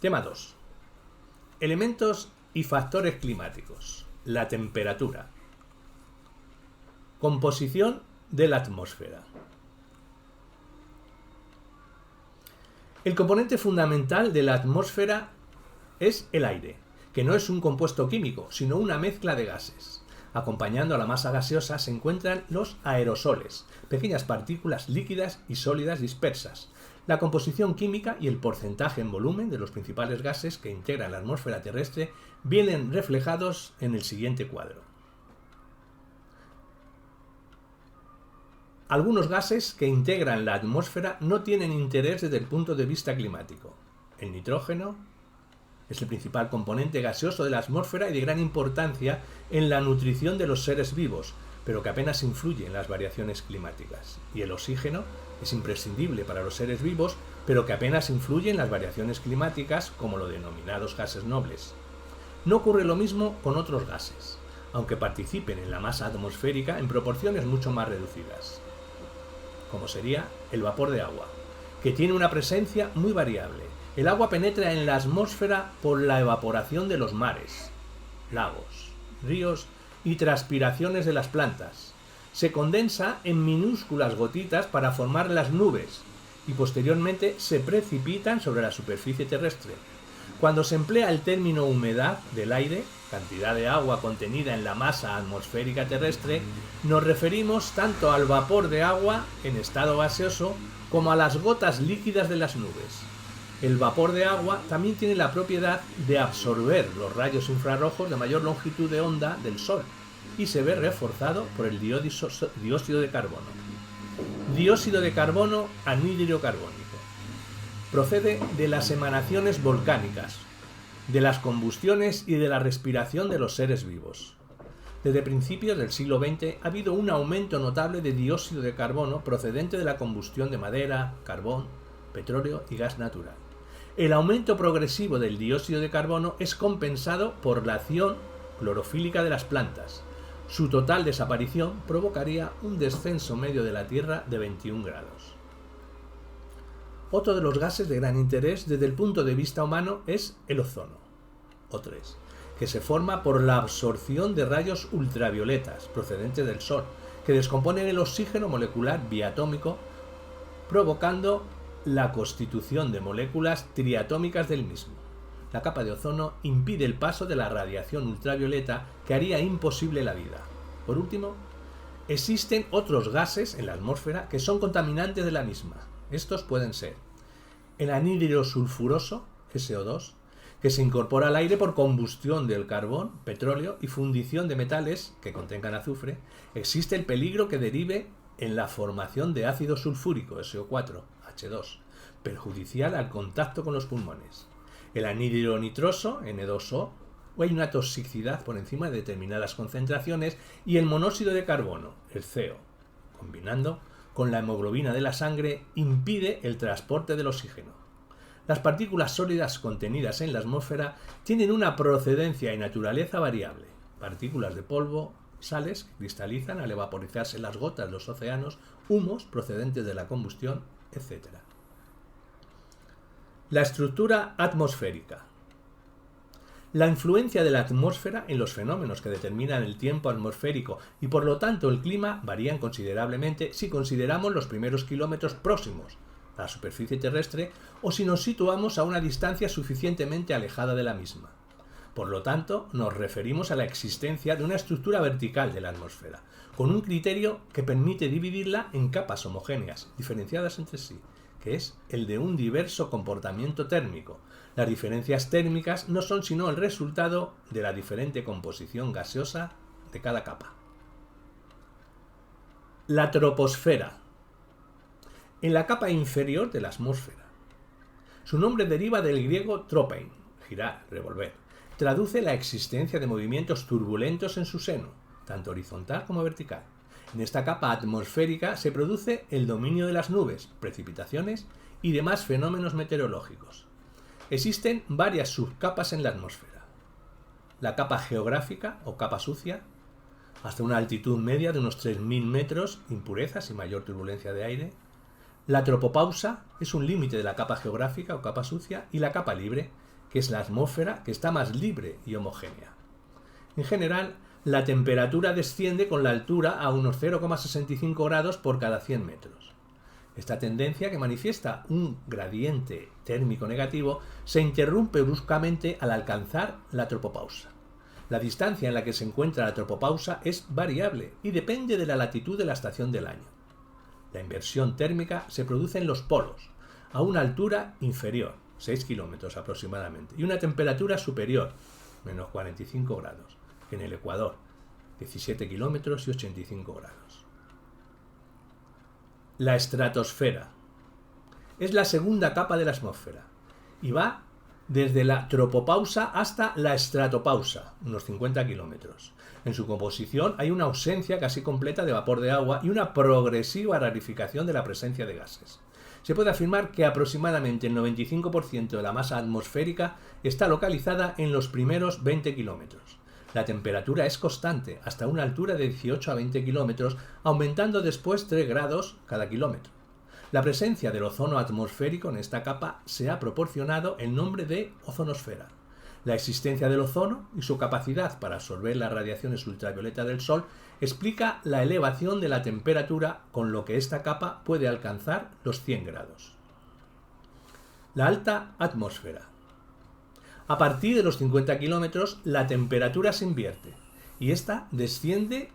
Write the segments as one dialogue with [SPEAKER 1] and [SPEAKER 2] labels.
[SPEAKER 1] Tema 2. Elementos y factores climáticos. La temperatura. Composición de la atmósfera. El componente fundamental de la atmósfera es el aire, que no es un compuesto químico, sino una mezcla de gases. Acompañando a la masa gaseosa se encuentran los aerosoles, pequeñas partículas líquidas y sólidas dispersas. La composición química y el porcentaje en volumen de los principales gases que integran la atmósfera terrestre vienen reflejados en el siguiente cuadro. Algunos gases que integran la atmósfera no tienen interés desde el punto de vista climático. El nitrógeno es el principal componente gaseoso de la atmósfera y de gran importancia en la nutrición de los seres vivos, pero que apenas influye en las variaciones climáticas. Y el oxígeno es imprescindible para los seres vivos, pero que apenas influye en las variaciones climáticas, como los denominados gases nobles. No ocurre lo mismo con otros gases, aunque participen en la masa atmosférica en proporciones mucho más reducidas, como sería el vapor de agua, que tiene una presencia muy variable. El agua penetra en la atmósfera por la evaporación de los mares, lagos, ríos y transpiraciones de las plantas. Se condensa en minúsculas gotitas para formar las nubes y posteriormente se precipitan sobre la superficie terrestre. Cuando se emplea el término humedad del aire, cantidad de agua contenida en la masa atmosférica terrestre, nos referimos tanto al vapor de agua en estado gaseoso como a las gotas líquidas de las nubes. El vapor de agua también tiene la propiedad de absorber los rayos infrarrojos de mayor longitud de onda del Sol y se ve reforzado por el dióxido de carbono. Dióxido de carbono anhídrido carbónico. Procede de las emanaciones volcánicas, de las combustiones y de la respiración de los seres vivos. Desde principios del siglo XX ha habido un aumento notable de dióxido de carbono procedente de la combustión de madera, carbón, petróleo y gas natural. El aumento progresivo del dióxido de carbono es compensado por la acción clorofílica de las plantas. Su total desaparición provocaría un descenso medio de la Tierra de 21 grados. Otro de los gases de gran interés desde el punto de vista humano es el ozono, O3, que se forma por la absorción de rayos ultravioletas procedentes del Sol, que descomponen el oxígeno molecular biatómico, provocando la constitución de moléculas triatómicas del mismo. La capa de ozono impide el paso de la radiación ultravioleta que haría imposible la vida. Por último, existen otros gases en la atmósfera que son contaminantes de la misma. Estos pueden ser el anhídrido sulfuroso, SO2, que se incorpora al aire por combustión del carbón, petróleo y fundición de metales que contengan azufre. Existe el peligro que derive en la formación de ácido sulfúrico, SO4, H2, perjudicial al contacto con los pulmones. El anhídrido nitroso, N2O, o hay una toxicidad por encima de determinadas concentraciones, y el monóxido de carbono, el CO, combinando con la hemoglobina de la sangre, impide el transporte del oxígeno. Las partículas sólidas contenidas en la atmósfera tienen una procedencia y naturaleza variable. Partículas de polvo, sales que cristalizan al evaporizarse las gotas de los océanos, humos procedentes de la combustión, etc. La estructura atmosférica. La influencia de la atmósfera en los fenómenos que determinan el tiempo atmosférico y por lo tanto el clima varían considerablemente si consideramos los primeros kilómetros próximos a la superficie terrestre o si nos situamos a una distancia suficientemente alejada de la misma. Por lo tanto, nos referimos a la existencia de una estructura vertical de la atmósfera, con un criterio que permite dividirla en capas homogéneas, diferenciadas entre sí, que es el de un diverso comportamiento térmico. Las diferencias térmicas no son sino el resultado de la diferente composición gaseosa de cada capa. La troposfera. En la capa inferior de la atmósfera. Su nombre deriva del griego tropein, girar, revolver. Traduce la existencia de movimientos turbulentos en su seno, tanto horizontal como vertical. En esta capa atmosférica se produce el dominio de las nubes, precipitaciones y demás fenómenos meteorológicos. Existen varias subcapas en la atmósfera. La capa geográfica o capa sucia, hasta una altitud media de unos 3.000 metros, impurezas y mayor turbulencia de aire. La tropopausa es un límite de la capa geográfica o capa sucia, y la capa libre que es la atmósfera, que está más libre y homogénea. En general, la temperatura desciende con la altura a unos 0,65 grados por cada 100 metros. Esta tendencia, que manifiesta un gradiente térmico negativo, se interrumpe bruscamente al alcanzar la tropopausa. La distancia en la que se encuentra la tropopausa es variable y depende de la latitud de la estación del año. La inversión térmica se produce en los polos, a una altura inferior, 6 kilómetros aproximadamente, y una temperatura superior, menos 45 grados, en el ecuador, 17 kilómetros y 85 grados. La estratosfera es la segunda capa de la atmósfera y va desde la tropopausa hasta la estratopausa, unos 50 kilómetros. En su composición hay una ausencia casi completa de vapor de agua y una progresiva rarificación de la presencia de gases. Se puede afirmar que aproximadamente el 95% de la masa atmosférica está localizada en los primeros 20 kilómetros. La temperatura es constante hasta una altura de 18 a 20 kilómetros, aumentando después 3 grados cada kilómetro. La presencia del ozono atmosférico en esta capa se ha proporcionado el nombre de ozonosfera. La existencia del ozono y su capacidad para absorber las radiaciones ultravioleta del Sol explica la elevación de la temperatura, con lo que esta capa puede alcanzar los 100 grados. La alta atmósfera. A partir de los 50 kilómetros, la temperatura se invierte y esta desciende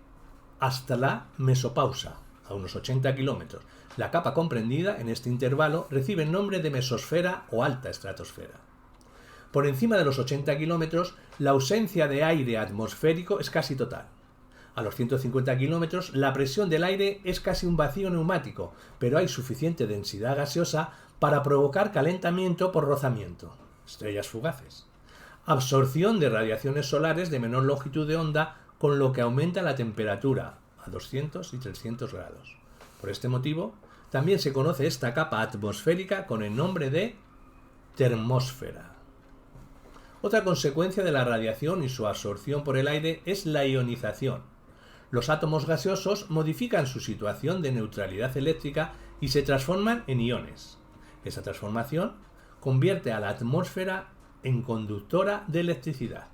[SPEAKER 1] hasta la mesopausa, a unos 80 kilómetros. La capa comprendida en este intervalo recibe el nombre de mesosfera o alta estratosfera. Por encima de los 80 kilómetros, la ausencia de aire atmosférico es casi total. A los 150 kilómetros, la presión del aire es casi un vacío neumático, pero hay suficiente densidad gaseosa para provocar calentamiento por rozamiento, estrellas fugaces. Absorción de radiaciones solares de menor longitud de onda, con lo que aumenta la temperatura a 200 y 300 grados. Por este motivo, también se conoce esta capa atmosférica con el nombre de termósfera. Otra consecuencia de la radiación y su absorción por el aire es la ionización. Los átomos gaseosos modifican su situación de neutralidad eléctrica y se transforman en iones. Esa transformación convierte a la atmósfera en conductora de electricidad.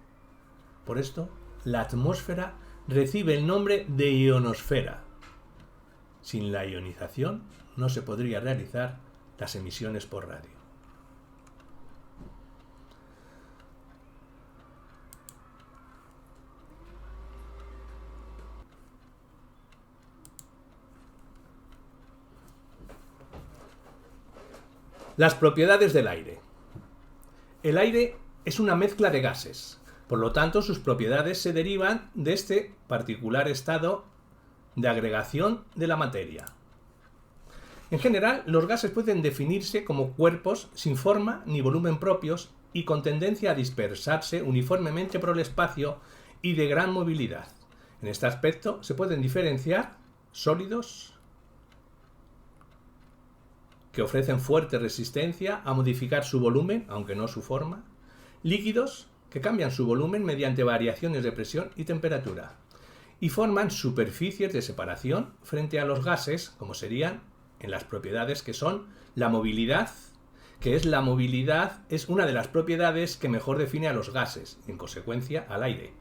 [SPEAKER 1] Por esto, la atmósfera recibe el nombre de ionosfera. Sin la ionización no se podría realizar las emisiones por radio. Las propiedades del aire. El aire es una mezcla de gases, por lo tanto sus propiedades se derivan de este particular estado de agregación de la materia. En general, los gases pueden definirse como cuerpos sin forma ni volumen propios y con tendencia a dispersarse uniformemente por el espacio y de gran movilidad. En este aspecto se pueden diferenciar sólidos, que ofrecen fuerte resistencia a modificar su volumen, aunque no su forma, líquidos, que cambian su volumen mediante variaciones de presión y temperatura, y forman superficies de separación frente a los gases, como serían en las propiedades que son la movilidad, es una de las propiedades que mejor define a los gases, y en consecuencia al aire,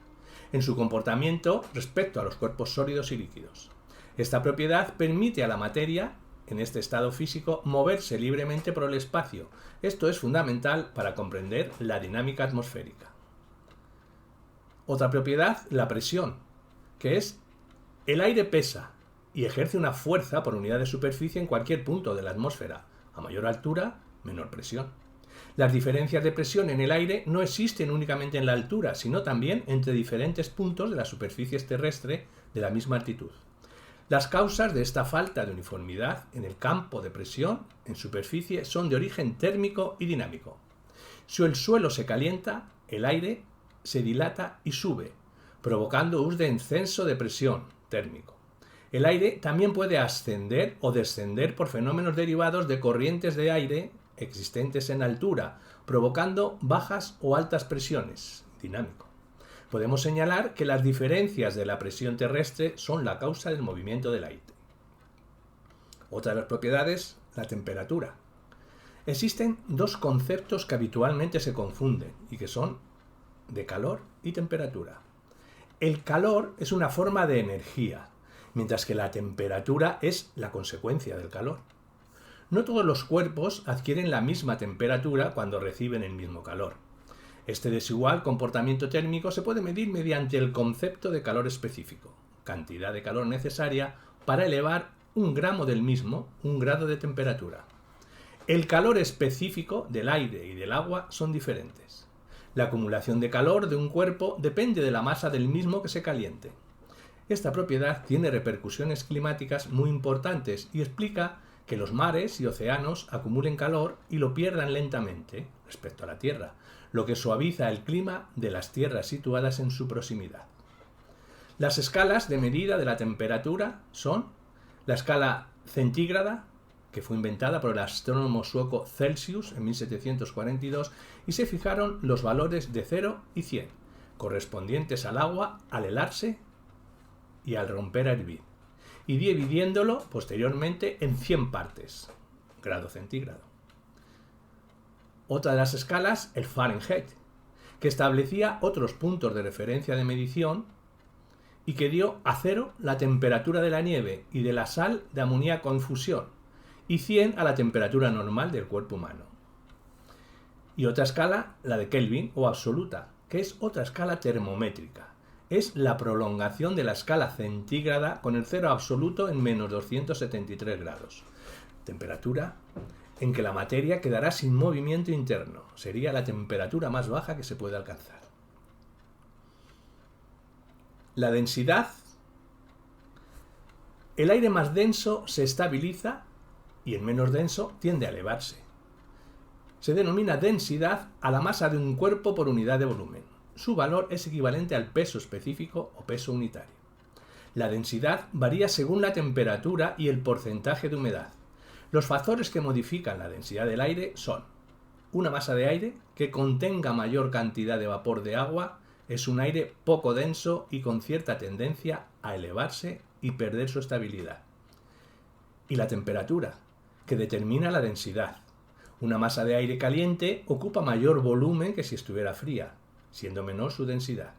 [SPEAKER 1] en su comportamiento respecto a los cuerpos sólidos y líquidos. Esta propiedad permite a la materia, en este estado físico, moverse libremente por el espacio. Esto es fundamental para comprender la dinámica atmosférica. Otra propiedad, la presión, que es el aire pesa y ejerce una fuerza por unidad de superficie en cualquier punto de la atmósfera. A mayor altura, menor presión. Las diferencias de presión en el aire no existen únicamente en la altura, sino también entre diferentes puntos de las superficies terrestres de la misma altitud. Las causas de esta falta de uniformidad en el campo de presión en superficie son de origen térmico y dinámico. Si el suelo se calienta, el aire se dilata y sube, provocando un descenso de presión térmico. El aire también puede ascender o descender por fenómenos derivados de corrientes de aire existentes en altura, provocando bajas o altas presiones, dinámico. Podemos señalar que las diferencias de la presión terrestre son la causa del movimiento del aire. Otra de las propiedades, la temperatura. Existen dos conceptos que habitualmente se confunden y que son de calor y temperatura. El calor es una forma de energía, mientras que la temperatura es la consecuencia del calor. No todos los cuerpos adquieren la misma temperatura cuando reciben el mismo calor. Este desigual comportamiento térmico se puede medir mediante el concepto de calor específico, cantidad de calor necesaria para elevar un gramo del mismo, un grado de temperatura. El calor específico del aire y del agua son diferentes. La acumulación de calor de un cuerpo depende de la masa del mismo que se caliente. Esta propiedad tiene repercusiones climáticas muy importantes y explica que los mares y océanos acumulen calor y lo pierdan lentamente respecto a la Tierra, lo que suaviza el clima de las tierras situadas en su proximidad. Las escalas de medida de la temperatura son la escala centígrada, que fue inventada por el astrónomo sueco Celsius en 1742, y se fijaron los valores de 0 y 100, correspondientes al agua al helarse y al romper a hervir, y dividiéndolo posteriormente en 100 partes, grado centígrado. Otra de las escalas, el Fahrenheit, que establecía otros puntos de referencia de medición y que dio a 0 la temperatura de la nieve y de la sal de amoníaco en fusión, y 100 a la temperatura normal del cuerpo humano. Y otra escala, la de Kelvin o absoluta, que es otra escala termométrica. Es la prolongación de la escala centígrada con el 0 absoluto en menos 273 grados. Temperatura en que la materia quedará sin movimiento interno. Sería la temperatura más baja que se puede alcanzar. La densidad. El aire más denso se estabiliza y el menos denso tiende a elevarse. Se denomina densidad a la masa de un cuerpo por unidad de volumen. Su valor es equivalente al peso específico o peso unitario. La densidad varía según la temperatura y el porcentaje de humedad. Los factores que modifican la densidad del aire son: una masa de aire que contenga mayor cantidad de vapor de agua es un aire poco denso y con cierta tendencia a elevarse y perder su estabilidad. Y la temperatura, que determina la densidad. Una masa de aire caliente ocupa mayor volumen que si estuviera fría, siendo menor su densidad.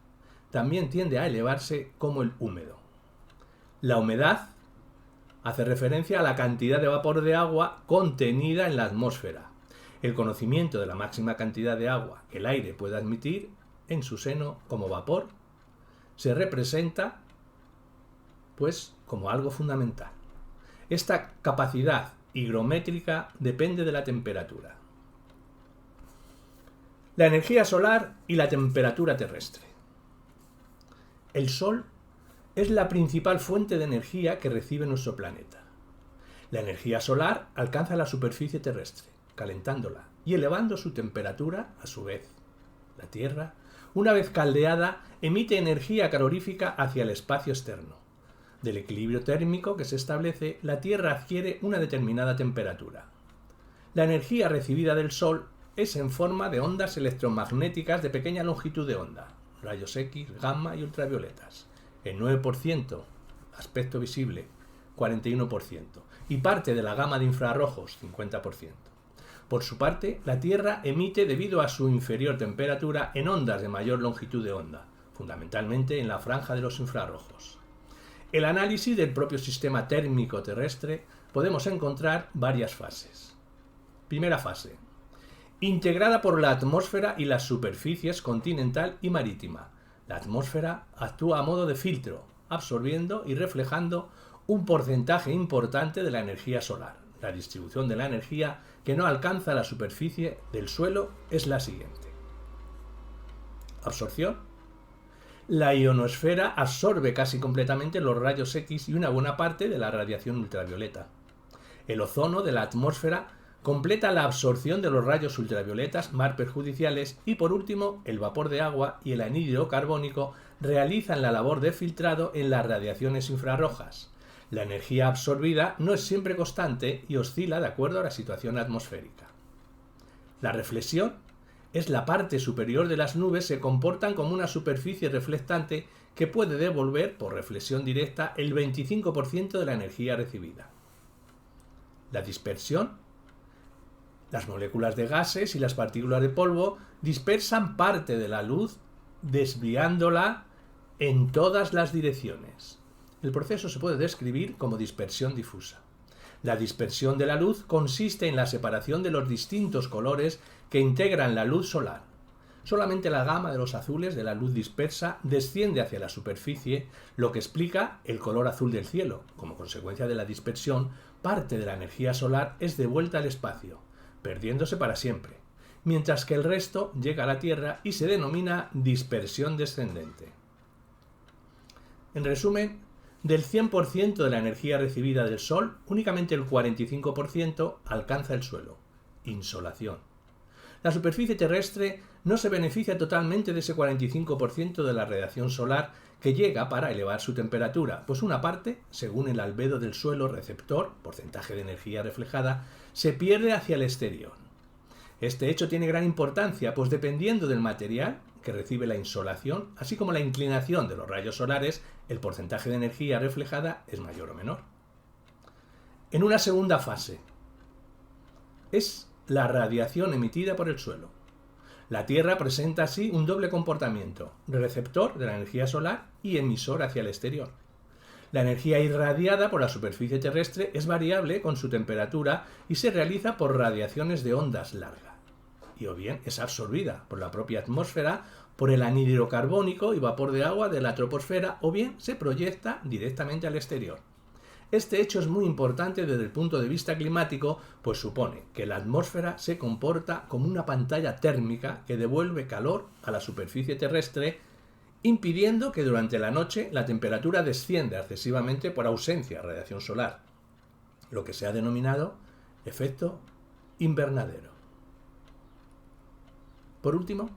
[SPEAKER 1] También tiende a elevarse como el húmedo. La humedad hace referencia a la cantidad de vapor de agua contenida en la atmósfera. El conocimiento de la máxima cantidad de agua que el aire puede admitir en su seno como vapor se representa, pues, como algo fundamental. Esta capacidad higrométrica depende de la temperatura. La energía solar y la temperatura terrestre. El Sol es la principal fuente de energía que recibe nuestro planeta. La energía solar alcanza la superficie terrestre, calentándola y elevando su temperatura a su vez. La Tierra, una vez caldeada, emite energía calorífica hacia el espacio externo. Del equilibrio térmico que se establece, la Tierra adquiere una determinada temperatura. La energía recibida del Sol es en forma de ondas electromagnéticas de pequeña longitud de onda, rayos X, gamma y ultravioletas. El 9%, aspecto visible, 41%, y parte de la gama de infrarrojos, 50%. Por su parte, la Tierra emite debido a su inferior temperatura en ondas de mayor longitud de onda, fundamentalmente en la franja de los infrarrojos. El análisis del propio sistema térmico terrestre podemos encontrar varias fases. Primera fase. Integrada por la atmósfera y las superficies continental y marítima. La atmósfera actúa a modo de filtro, absorbiendo y reflejando un porcentaje importante de la energía solar. La distribución de la energía que no alcanza la superficie del suelo es la siguiente. Absorción. La ionosfera absorbe casi completamente los rayos X y una buena parte de la radiación ultravioleta. El ozono de la atmósfera completa la absorción de los rayos ultravioletas más perjudiciales y, por último, el vapor de agua y el anhídrido carbónico realizan la labor de filtrado en las radiaciones infrarrojas. La energía absorbida no es siempre constante y oscila de acuerdo a la situación atmosférica. La reflexión es la parte superior de las nubes se comportan como una superficie reflectante que puede devolver por reflexión directa el 25% de la energía recibida. La dispersión Las moléculas de gases y las partículas de polvo dispersan parte de la luz, desviándola en todas las direcciones. El proceso se puede describir como dispersión difusa. La dispersión de la luz consiste en la separación de los distintos colores que integran la luz solar. Solamente la gama de los azules de la luz dispersa desciende hacia la superficie, lo que explica el color azul del cielo. Como consecuencia de la dispersión, parte de la energía solar es devuelta al espacio, perdiéndose para siempre, mientras que el resto llega a la Tierra y se denomina dispersión descendente. En resumen, del 100% de la energía recibida del Sol, únicamente el 45% alcanza el suelo. Insolación. La superficie terrestre no se beneficia totalmente de ese 45% de la radiación solar que llega para elevar su temperatura, pues una parte, según el albedo del suelo receptor, porcentaje de energía reflejada, se pierde hacia el exterior. Este hecho tiene gran importancia, pues dependiendo del material que recibe la insolación, así como la inclinación de los rayos solares, el porcentaje de energía reflejada es mayor o menor. En una segunda fase, es la radiación emitida por el suelo. La Tierra presenta así un doble comportamiento, receptor de la energía solar y emisor hacia el exterior. La energía irradiada por la superficie terrestre es variable con su temperatura y se realiza por radiaciones de ondas largas. Y o bien es absorbida por la propia atmósfera, por el anhídrido carbónico y vapor de agua de la troposfera, o bien se proyecta directamente al exterior. Este hecho es muy importante desde el punto de vista climático, pues supone que la atmósfera se comporta como una pantalla térmica que devuelve calor a la superficie terrestre, impidiendo que durante la noche la temperatura descienda excesivamente por ausencia de radiación solar, lo que se ha denominado efecto invernadero. Por último,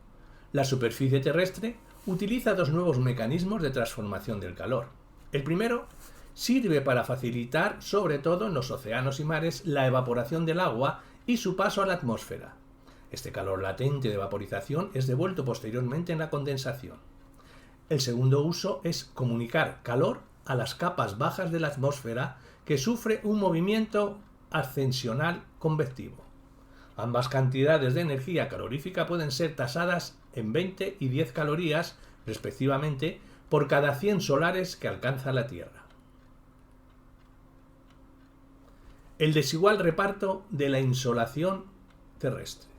[SPEAKER 1] la superficie terrestre utiliza dos nuevos mecanismos de transformación del calor. El primero sirve para facilitar, sobre todo en los océanos y mares, la evaporación del agua y su paso a la atmósfera. Este calor latente de vaporización es devuelto posteriormente en la condensación. El segundo uso es comunicar calor a las capas bajas de la atmósfera, que sufre un movimiento ascensional convectivo. Ambas cantidades de energía calorífica pueden ser tasadas en 20 y 10 calorías, respectivamente, por cada 100 solares que alcanza la Tierra. El desigual reparto de la insolación terrestre.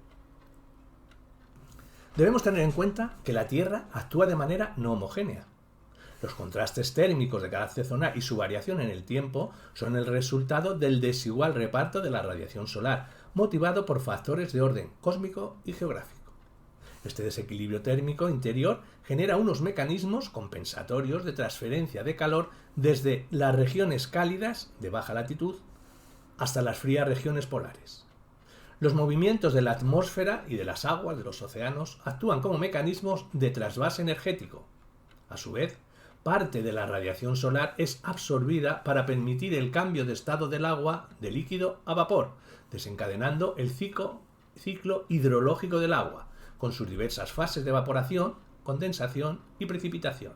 [SPEAKER 1] Debemos tener en cuenta que la Tierra actúa de manera no homogénea. Los contrastes térmicos de cada zona y su variación en el tiempo son el resultado del desigual reparto de la radiación solar, motivado por factores de orden cósmico y geográfico. Este desequilibrio térmico interior genera unos mecanismos compensatorios de transferencia de calor desde las regiones cálidas de baja latitud hasta las frías regiones polares. Los movimientos de la atmósfera y de las aguas de los océanos actúan como mecanismos de trasvase energético. A su vez, parte de la radiación solar es absorbida para permitir el cambio de estado del agua de líquido a vapor, desencadenando el ciclo hidrológico del agua, con sus diversas fases de evaporación, condensación y precipitación.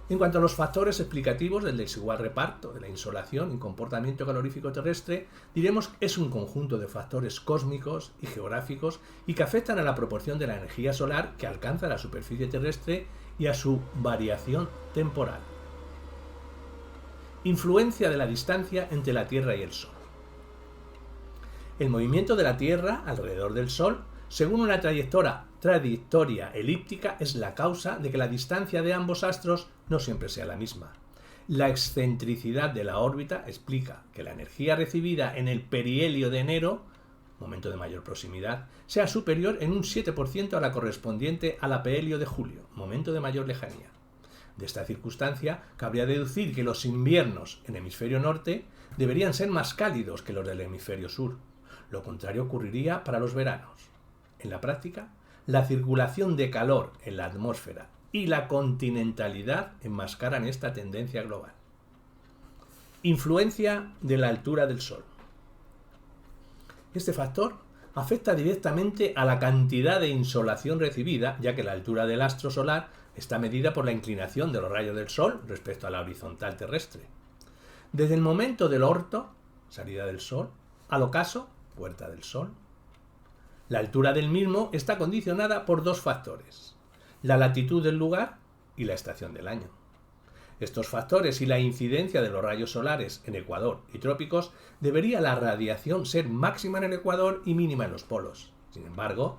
[SPEAKER 1] En cuanto a los factores explicativos del desigual reparto de la insolación y comportamiento calorífico terrestre, diremos que es un conjunto de factores cósmicos y geográficos y que afectan a la proporción de la energía solar que alcanza la superficie terrestre y a su variación temporal. Influencia de la distancia entre la Tierra y el Sol. El movimiento de la Tierra alrededor del Sol, según una trayectoria elíptica, es la causa de que la distancia de ambos astros no siempre sea la misma. La excentricidad de la órbita explica que la energía recibida en el perihelio de enero, momento de mayor proximidad, sea superior en un 7% a la correspondiente al apehelio de julio, momento de mayor lejanía. De esta circunstancia, cabría deducir que los inviernos en el hemisferio norte deberían ser más cálidos que los del hemisferio sur. Lo contrario ocurriría para los veranos. En la práctica, la circulación de calor en la atmósfera y la continentalidad enmascaran esta tendencia global. Influencia de la altura del Sol. Este factor afecta directamente a la cantidad de insolación recibida, ya que la altura del astro solar está medida por la inclinación de los rayos del Sol respecto a la horizontal terrestre. Desde el momento del orto, salida del Sol, al ocaso, puerta del Sol. La altura del mismo está condicionada por dos factores: la latitud del lugar y la estación del año. Estos factores y la incidencia de los rayos solares en Ecuador y trópicos debería la radiación ser máxima en el Ecuador y mínima en los polos. Sin embargo,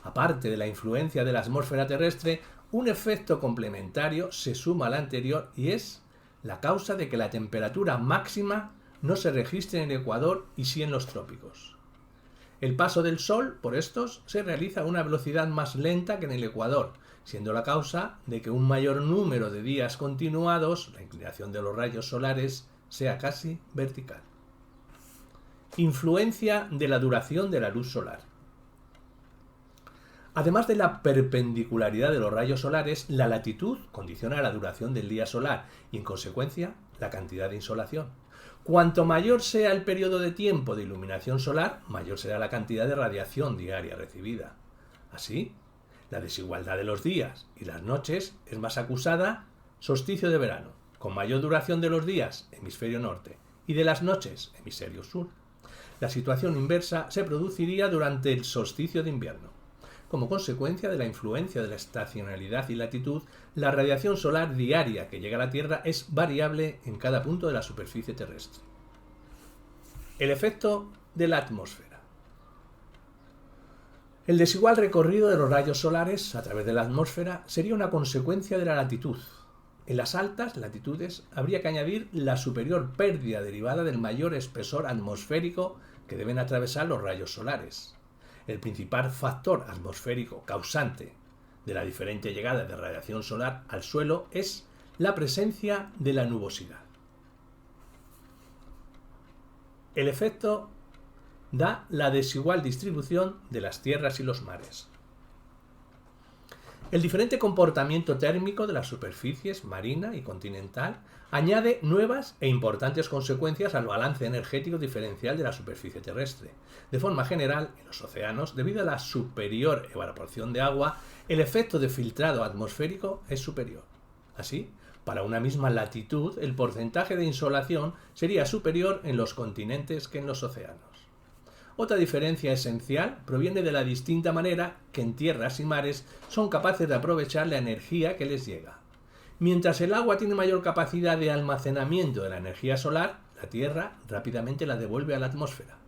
[SPEAKER 1] aparte de la influencia de la atmósfera terrestre, un efecto complementario se suma al anterior y es la causa de que la temperatura máxima no se registre en el Ecuador y sí en los trópicos. El paso del Sol por estos se realiza a una velocidad más lenta que en el Ecuador, siendo la causa de que un mayor número de días continuados, la inclinación de los rayos solares sea casi vertical. Influencia de la duración de la luz solar. Además de la perpendicularidad de los rayos solares, la latitud condiciona la duración del día solar y, en consecuencia, la cantidad de insolación. Cuanto mayor sea el periodo de tiempo de iluminación solar, mayor será la cantidad de radiación diaria recibida. Así, la desigualdad de los días y las noches es más acusada solsticio de verano, con mayor duración de los días, hemisferio norte, y de las noches, hemisferio sur. La situación inversa se produciría durante el solsticio de invierno. Como consecuencia de la influencia de la estacionalidad y latitud, la radiación solar diaria que llega a la Tierra es variable en cada punto de la superficie terrestre. El efecto de la atmósfera. El desigual recorrido de los rayos solares a través de la atmósfera sería una consecuencia de la latitud. En las altas latitudes habría que añadir la superior pérdida derivada del mayor espesor atmosférico que deben atravesar los rayos solares. El principal factor atmosférico causante de la diferente llegada de radiación solar al suelo es la presencia de la nubosidad. El efecto da la desigual distribución de las tierras y los mares. El diferente comportamiento térmico de las superficies marina y continental añade nuevas e importantes consecuencias al balance energético diferencial de la superficie terrestre. De forma general, en los océanos, debido a la superior evaporación de agua, el efecto de filtrado atmosférico es superior. Así, para una misma latitud, el porcentaje de insolación sería superior en los continentes que en los océanos. Otra diferencia esencial proviene de la distinta manera que en tierras y mares son capaces de aprovechar la energía que les llega. Mientras el agua tiene mayor capacidad de almacenamiento de la energía solar, la Tierra rápidamente la devuelve a la atmósfera.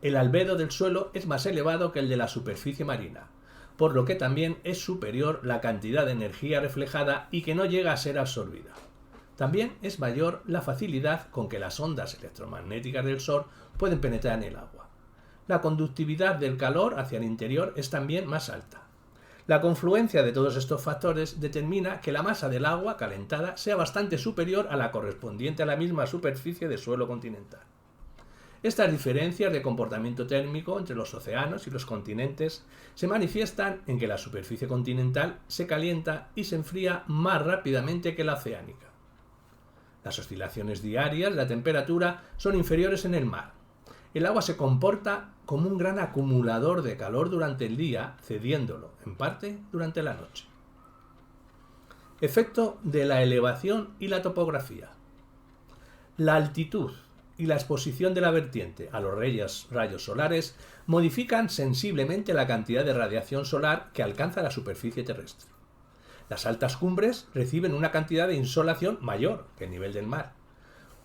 [SPEAKER 1] El albedo del suelo es más elevado que el de la superficie marina, por lo que también es superior la cantidad de energía reflejada y que no llega a ser absorbida. También es mayor la facilidad con que las ondas electromagnéticas del Sol pueden penetrar en el agua. La conductividad del calor hacia el interior es también más alta. La confluencia de todos estos factores determina que la masa del agua calentada sea bastante superior a la correspondiente a la misma superficie de suelo continental. Estas diferencias de comportamiento térmico entre los océanos y los continentes se manifiestan en que la superficie continental se calienta y se enfría más rápidamente que la oceánica. Las oscilaciones diarias de la temperatura son inferiores en el mar. El agua se comporta como un gran acumulador de calor durante el día, cediéndolo, en parte, durante la noche. Efecto de la elevación y la topografía. La altitud y la exposición de la vertiente a los rayos solares modifican sensiblemente la cantidad de radiación solar que alcanza la superficie terrestre. Las altas cumbres reciben una cantidad de insolación mayor que el nivel del mar,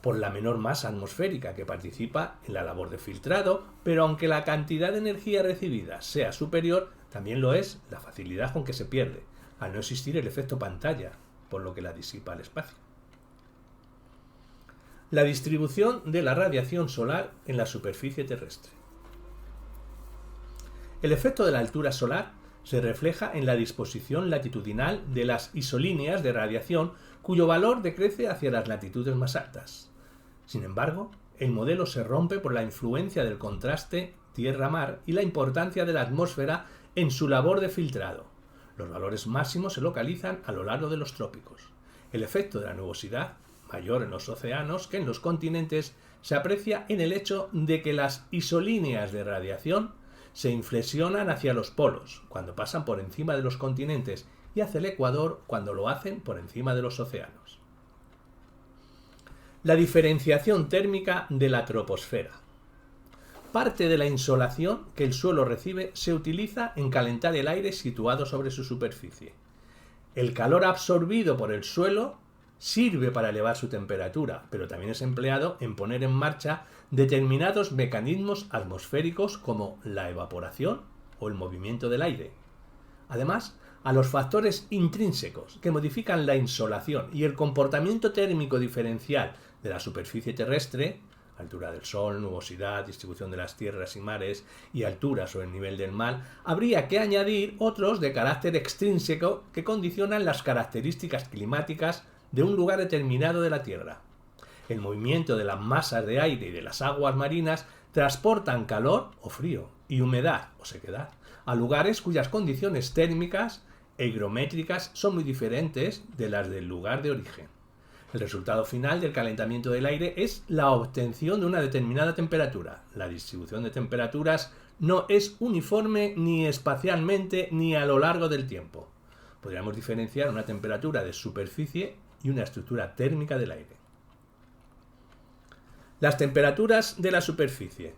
[SPEAKER 1] por la menor masa atmosférica que participa en la labor de filtrado, pero aunque la cantidad de energía recibida sea superior, también lo es la facilidad con que se pierde, al no existir el efecto pantalla, por lo que la disipa al espacio. La distribución de la radiación solar en la superficie terrestre. El efecto de la altura solar se refleja en la disposición latitudinal de las isolíneas de radiación, cuyo valor decrece hacia las latitudes más altas. Sin embargo, el modelo se rompe por la influencia del contraste tierra-mar y la importancia de la atmósfera en su labor de filtrado. Los valores máximos se localizan a lo largo de los trópicos. El efecto de la nubosidad, mayor en los océanos que en los continentes, se aprecia en el hecho de que las isolíneas de radiación se inflexionan hacia los polos cuando pasan por encima de los continentes y hacia el ecuador cuando lo hacen por encima de los océanos. La diferenciación térmica de la troposfera. parte de la insolación que el suelo recibe se utiliza en calentar el aire situado sobre su superficie. El calor absorbido por el suelo sirve para elevar su temperatura, pero también es empleado en poner en marcha determinados mecanismos atmosféricos como la evaporación o el movimiento del aire. Además, a los factores intrínsecos que modifican la insolación y el comportamiento térmico diferencial de la superficie terrestre, altura del Sol, nubosidad, distribución de las tierras y mares y altura sobre el nivel del mar, habría que añadir otros de carácter extrínseco que condicionan las características climáticas de un lugar determinado de la Tierra. El movimiento de las masas de aire y de las aguas marinas transportan calor o frío y humedad o sequedad a lugares cuyas condiciones térmicas e higrométricas son muy diferentes de las del lugar de origen. El resultado final del calentamiento del aire es la obtención de una determinada temperatura. La distribución de temperaturas no es uniforme ni espacialmente ni a lo largo del tiempo. Podríamos diferenciar una temperatura de superficie y una estructura térmica del aire. Las temperaturas de la superficie.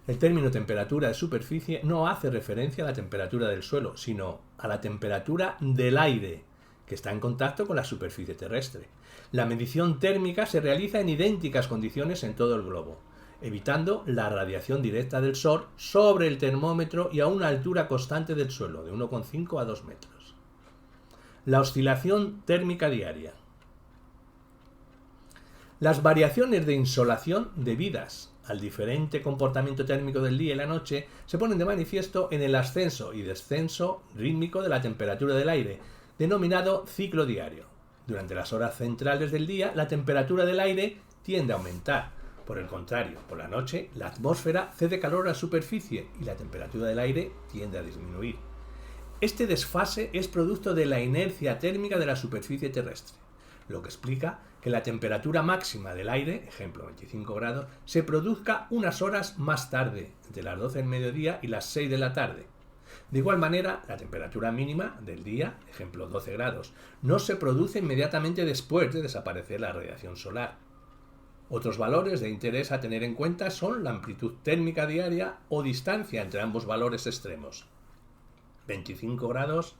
[SPEAKER 1] El término temperatura de superficie no hace referencia a la temperatura del suelo, sino a la temperatura del aire, que está en contacto con la superficie terrestre. La medición térmica se realiza en idénticas condiciones en todo el globo, evitando la radiación directa del sol sobre el termómetro y a una altura constante del suelo, de 1,5 a 2 metros. La oscilación térmica diaria. Las variaciones de insolación debidas al diferente comportamiento térmico del día y la noche se ponen de manifiesto en el ascenso y descenso rítmico de la temperatura del aire, denominado ciclo diario. Durante las horas centrales del día, la temperatura del aire tiende a aumentar. Por el contrario, por la noche, la atmósfera cede calor a la superficie y la temperatura del aire tiende a disminuir. Este desfase es producto de la inercia térmica de la superficie terrestre, lo que explica que la temperatura máxima del aire, ejemplo 25 grados, se produzca unas horas más tarde, entre las 12 del mediodía y las 6 de la tarde. De igual manera, la temperatura mínima del día, ejemplo 12 grados, no se produce inmediatamente después de desaparecer la radiación solar. Otros valores de interés a tener en cuenta son la amplitud térmica diaria o distancia entre ambos valores extremos. 25 grados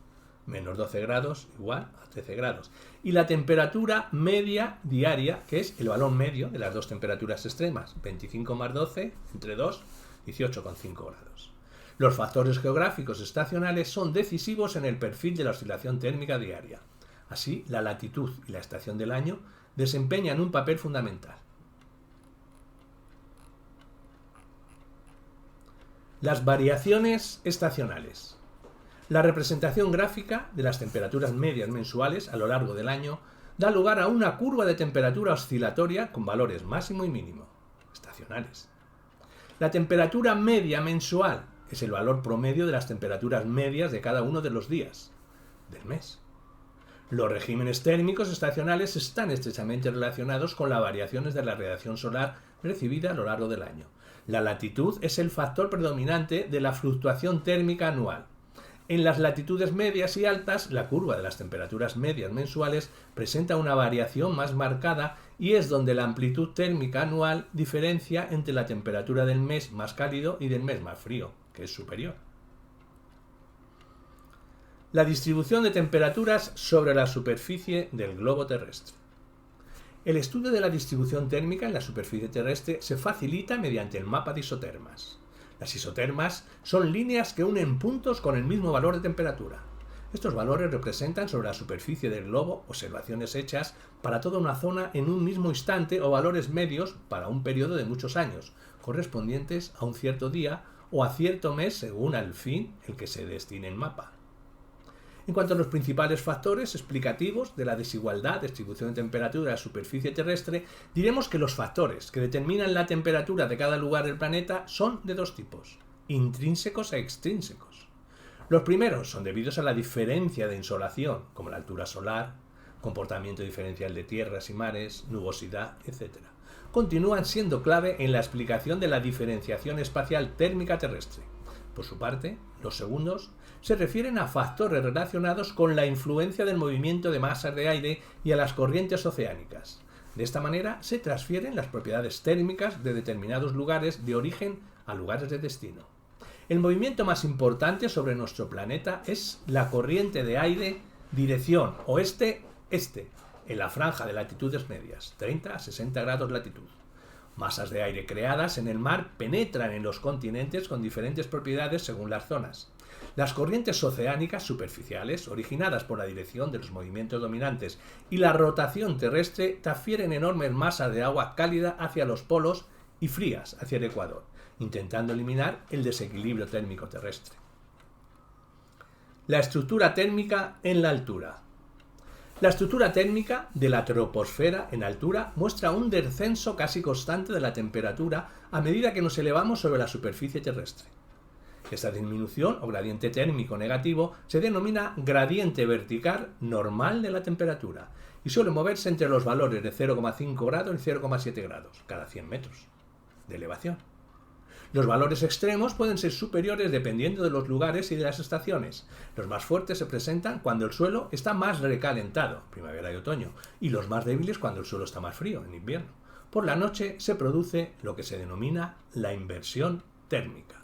[SPEAKER 1] menos 12 grados igual a 13 grados. Y la temperatura media diaria, que es el valor medio de las dos temperaturas extremas. 25 más 12, entre 2, 18,5 grados. Los factores geográficos estacionales son decisivos en el perfil de la oscilación térmica diaria. Así, la latitud y la estación del año desempeñan un papel fundamental. Las variaciones estacionales. La representación gráfica de las temperaturas medias mensuales a lo largo del año da lugar a una curva de temperatura oscilatoria con valores máximo y mínimo, estacionales. La temperatura media mensual es el valor promedio de las temperaturas medias de cada uno de los días del mes. Los regímenes térmicos estacionales están estrechamente relacionados con las variaciones de la radiación solar recibida a lo largo del año. La latitud es el factor predominante de la fluctuación térmica anual. En las latitudes medias y altas, la curva de las temperaturas medias mensuales presenta una variación más marcada y es donde la amplitud térmica anual diferencia entre la temperatura del mes más cálido y del mes más frío, que es superior. La distribución de temperaturas sobre la superficie del globo terrestre. El estudio de la distribución térmica en la superficie terrestre se facilita mediante el mapa de isotermas. Las isotermas son líneas que unen puntos con el mismo valor de temperatura. Estos valores representan sobre la superficie del globo observaciones hechas para toda una zona en un mismo instante o valores medios para un periodo de muchos años, correspondientes a un cierto día o a cierto mes según el fin el que se destine el mapa. En cuanto a los principales factores explicativos de la desigualdad de distribución de temperatura de la superficie terrestre, diremos que los factores que determinan la temperatura de cada lugar del planeta son de dos tipos, intrínsecos e extrínsecos. Los primeros son debidos a la diferencia de insolación, como la altura solar, comportamiento diferencial de tierras y mares, nubosidad, etc. Continúan siendo clave en la explicación de la diferenciación espacial térmica terrestre. Por su parte, los segundos se refieren a factores relacionados con la influencia del movimiento de masas de aire y a las corrientes oceánicas. De esta manera se transfieren las propiedades térmicas de determinados lugares de origen a lugares de destino. El movimiento más importante sobre nuestro planeta es la corriente de aire dirección oeste-este, en la franja de latitudes medias, 30 a 60 grados latitud. Masas de aire creadas en el mar penetran en los continentes con diferentes propiedades según las zonas. Las corrientes oceánicas superficiales, originadas por la dirección de los movimientos dominantes y la rotación terrestre, transfieren enormes masas de agua cálida hacia los polos y frías hacia el ecuador, intentando eliminar el desequilibrio térmico terrestre. La estructura térmica en la altura. La estructura térmica de la troposfera en altura muestra un descenso casi constante de la temperatura a medida que nos elevamos sobre la superficie terrestre. Esta disminución o gradiente térmico negativo se denomina gradiente vertical normal de la temperatura y suele moverse entre los valores de 0,5 grados y 0,7 grados cada 100 metros de elevación. Los valores extremos pueden ser superiores dependiendo de los lugares y de las estaciones. Los más fuertes se presentan cuando el suelo está más recalentado, primavera y otoño, y los más débiles cuando el suelo está más frío, en invierno. Por la noche se produce lo que se denomina la inversión térmica.